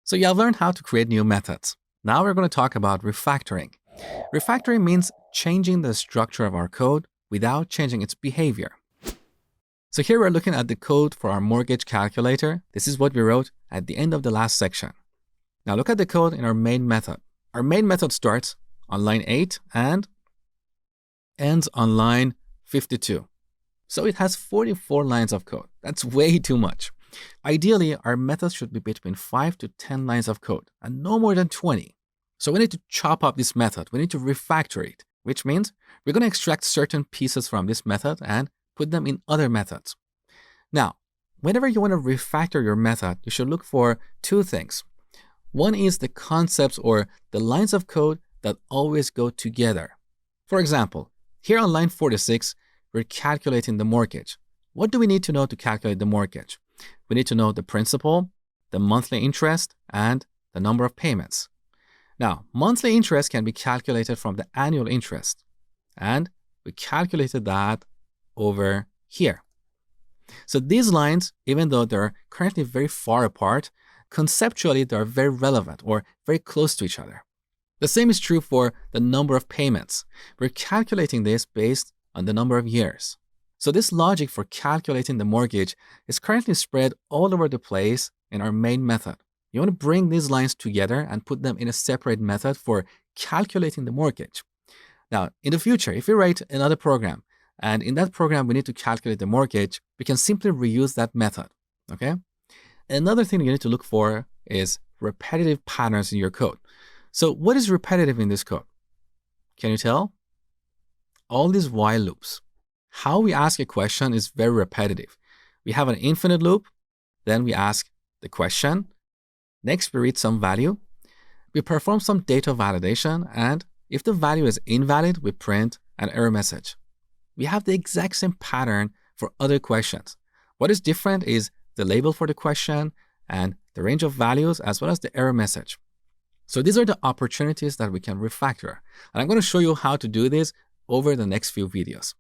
So you have learned how to create new methods. Now we're going to talk about refactoring. Refactoring means changing the structure of our code without changing its behavior. So here we're looking at the code for our mortgage calculator. This is what we wrote at the end of the last section. Now look at the code in our main method. Our main method starts on line 8 and ends on line 52. So it has 44 lines of code. That's way too much. Ideally, our methods should be between 5 to 10 lines of code and no more than 20. So we need to chop up this method. We need to refactor it, which means we're going to extract certain pieces from this method and put them in other methods. Now, whenever you want to refactor your method, you should look for two things. One is the concepts or the lines of code that always go together. For example, here on line 46, we're calculating the mortgage. What do we need to know to calculate the mortgage? We need to know the principal, the monthly interest, and the number of payments. Now, monthly interest can be calculated from the annual interest. And we calculated that over here. So these lines, even though they're currently very far apart, conceptually they're very relevant or very close to each other. The same is true for the number of payments. We're calculating this based on the number of years. So this logic for calculating the mortgage is currently spread all over the place in our main method. You want to bring these lines together and put them in a separate method for calculating the mortgage. Now, in the future, if we write another program, and in that program we need to calculate the mortgage, we can simply reuse that method, okay? Another thing you need to look for is repetitive patterns in your code. So what is repetitive in this code? Can you tell? All these while loops. How we ask a question is very repetitive. We have an infinite loop, then we ask the question. Next, we read some value. We perform some data validation, and if the value is invalid, we print an error message. We have the exact same pattern for other questions. What is different is the label for the question and the range of values as well as the error message. So these are the opportunities that we can refactor. And I'm going to show you how to do this over the next few videos.